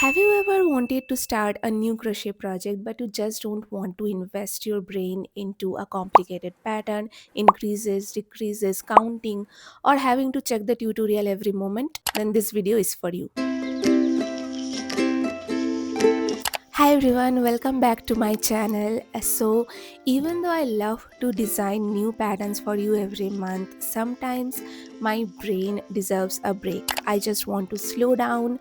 Have you ever wanted to start a new crochet project but you just don't want to invest your brain into a complicated pattern, increases, decreases, counting, or having to check the tutorial every moment? Then this video is for you. Hi everyone, welcome back to my channel. Even though I love to design new patterns for you every month, sometimes my brain deserves a break. I just want to slow down,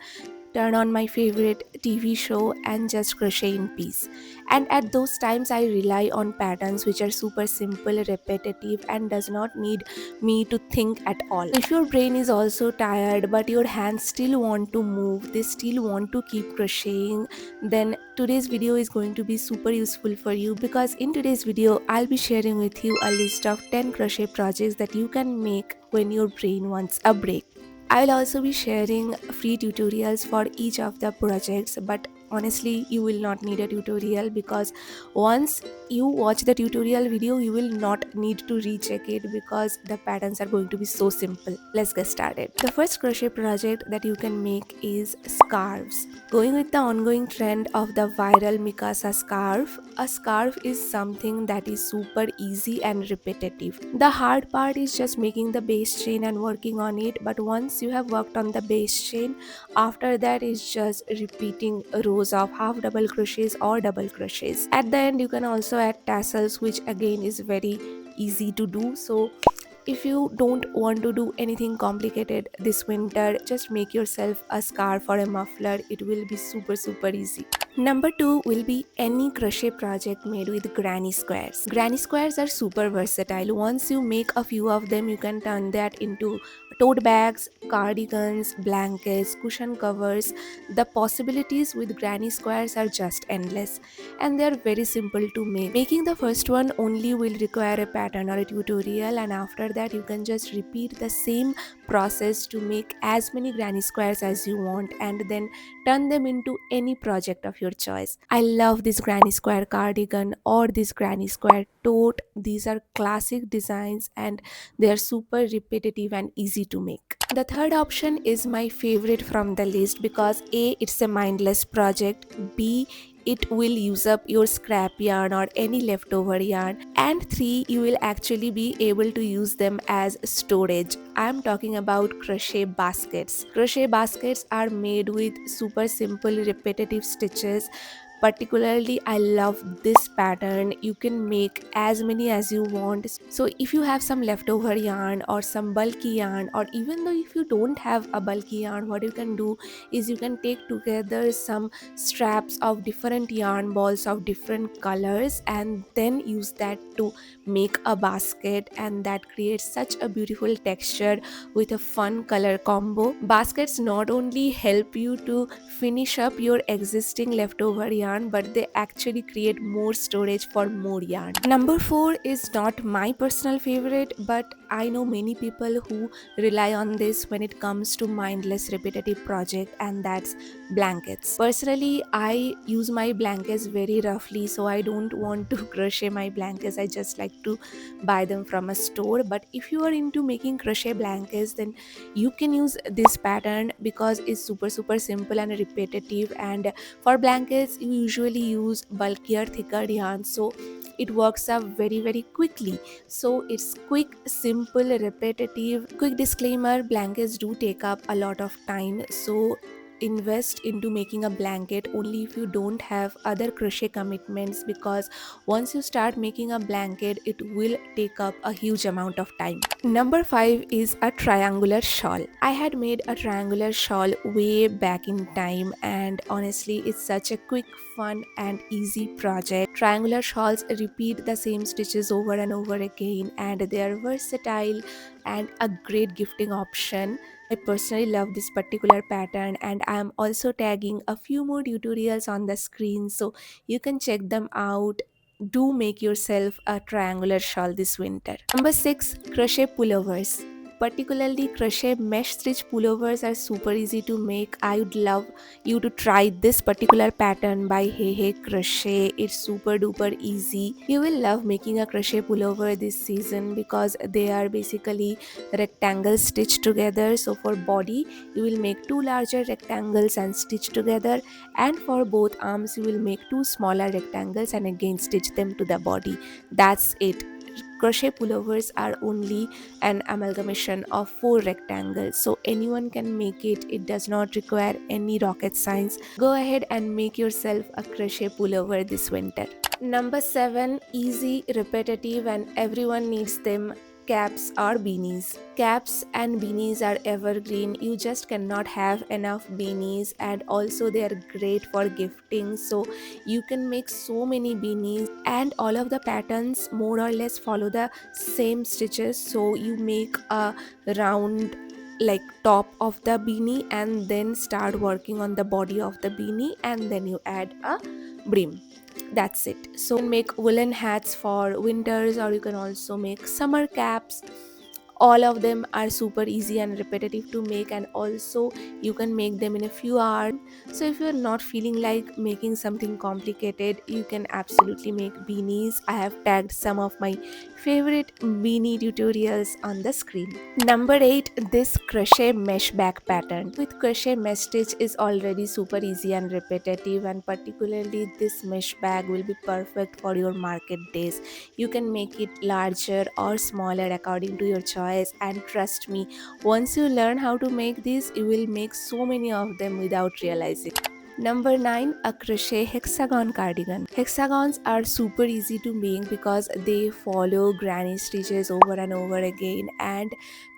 turn on my favorite TV show and just crochet in peace. And at those times I rely on patterns which are super simple, repetitive and does not need me to think at all. If your brain is also tired but your hands still want to move, they still want to keep crocheting, then today's video is going to be super useful for you, because in today's video I'll be sharing with you a list of 10 crochet projects that you can make when your brain wants a break. I will also be sharing free tutorials for each of the projects, but honestly you will not need a tutorial, because once you watch the tutorial video you will not need to recheck it, because the patterns are going to be so simple. Let's get started. The first crochet project that you can make is scarves. Going with the ongoing trend of the viral Mikasa scarf, a scarf is something that is super easy and repetitive. The hard part is just making the base chain and working on it, but once you have worked on the base chain, after that is just repeating rows of half double crochets or double crochets. At the end you can also add tassels, which again is very easy to do. So if you don't want to do anything complicated this winter, just make yourself a scarf or a muffler. It will be super easy. Number 2 will be any crochet project made with granny squares. Granny squares are super versatile. Once you make a few of them, you can turn that into tote bags, cardigans, blankets, cushion covers. The possibilities with granny squares are just endless, and they are very simple to make. Making the first one only will require a pattern or a tutorial, and after that you can just repeat the same process to make as many granny squares as you want, and then turn them into any project of your choice. I love this granny square cardigan or this granny square tote. These are classic designs and they are super repetitive and easy to make. The third option is my favorite from the list, because A, it's a mindless project, B, it will use up your scrap yarn or any leftover yarn, and 3, you will actually be able to use them as storage. I am talking about crochet baskets. Crochet baskets are made with super simple repetitive stitches. Particularly I love this pattern. You can make as many as you want. So if you have some leftover yarn or some bulky yarn, or even though if you don't have a bulky yarn, what you can do is you can take together some straps of different yarn balls of different colors and then use that to make a basket, and that creates such a beautiful texture with a fun color combo. Baskets not only help you to finish up your existing leftover yarn, but they actually create more storage for more yarn. Number 4 is not my personal favorite, but I know many people who rely on this when it comes to mindless repetitive project, and that's blankets. Personally I use my blankets very roughly, so I don't want to crochet my blankets. I just like to buy them from a store. But if you are into making crochet blankets, then you can use this pattern because it's super simple and repetitive. And for blankets you usually use bulkier, thicker yarn, so it works up very quickly. So it's quick, simple, repetitive. Quick disclaimer, blankets do take up a lot of time, so invest into making a blanket only if you don't have other crochet commitments, because once you start making a blanket it will take up a huge amount of time. Number 5 is a triangular shawl. I had made a triangular shawl way back in time, and honestly it's such a quick, fun and easy project. Triangular shawls repeat the same stitches over and over again, and they are versatile and a great gifting option. I personally love this particular pattern, and I am also tagging a few more tutorials on the screen, so you can check them out. Do make yourself a triangular shawl this winter. Number 6, crochet pullovers. particularly crochet mesh stitch pullovers are super easy to make. I would love you to try this particular pattern by Hey Hey Crochet. It's super duper easy. You will love making a crochet pullover this season because they are basically rectangles stitched together. So for body you will make two larger rectangles and stitch together, and for both arms you will make two smaller rectangles and again stitch them to the body. That's it. Crochet pullovers are only an amalgamation of four rectangles, so anyone can make it. It does not require any rocket science. Go ahead and make yourself a crochet pullover this winter. Number 7, easy, repetitive, and everyone needs them. Caps or beanies. Caps and beanies are evergreen. You just cannot have enough beanies, and also they are great for gifting. So you can make so many beanies, and all of the patterns more or less follow the same stitches. So you make a round like top of the beanie and then start working on the body of the beanie, and then you add a brim. That's it. So you can make woolen hats for winters, or you can also make summer caps. All of them are super easy and repetitive to make, and also you can make them in a few hours. So if you're not feeling like making something complicated, you can absolutely make beanies. I have tagged some of my favorite beanie tutorials on the screen. Number 8, this crochet mesh back pattern. With crochet mesh stitch is already super easy and repetitive, and particularly this mesh bag will be perfect for your market days. You can make it larger or smaller according to your choice, and trust me, once you learn how to make these, you will make so many of them without realizing. Number 9, a crochet hexagon cardigan. Hexagons are super easy to make because they follow granny stitches over and over again, and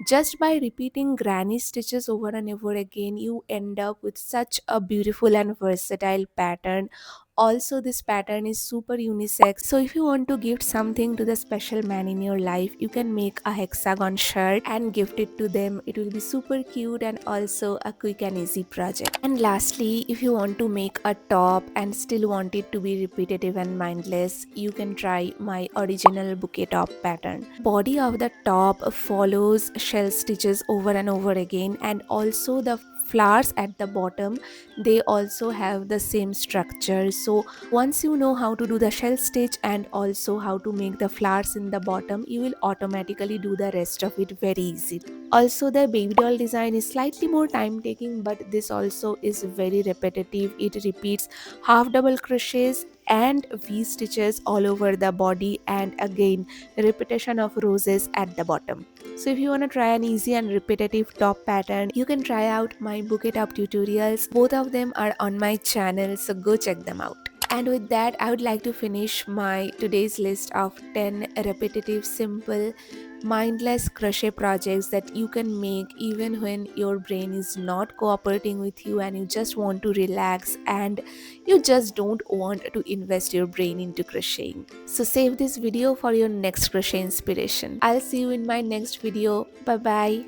just by repeating granny stitches over and over again you end up with such a beautiful and versatile pattern. Also, this pattern is super unisex, so if you want to gift something to the special man in your life, you can make a hexagon shirt and gift it to them. It will be super cute and also a quick and easy project. And lastly, if you want to make a top and still want it to be repetitive and mindless, you can try my original bouquet top pattern. Body of the top follows shell stitches over and over again, and also the flowers at the bottom, they also have the same structure. So once you know how to do the shell stitch and also how to make the flowers in the bottom, you will automatically do the rest of it very easily. Also, the baby doll design is slightly more time taking, but this also is very repetitive. It repeats half double crochets and V stitches all over the body, and again repetition of roses at the bottom. So if you want to try an easy and repetitive top pattern, you can try out my bouquet top tutorials. Both of them are on my channel, so go check them out. And with that, I would like to finish my today's list of 10 repetitive, simple, mindless crochet projects that you can make even when your brain is not cooperating with you and you just want to relax and you just don't want to invest your brain into crocheting. So save this video for your next crochet inspiration. I'll see you in my next video. Bye bye.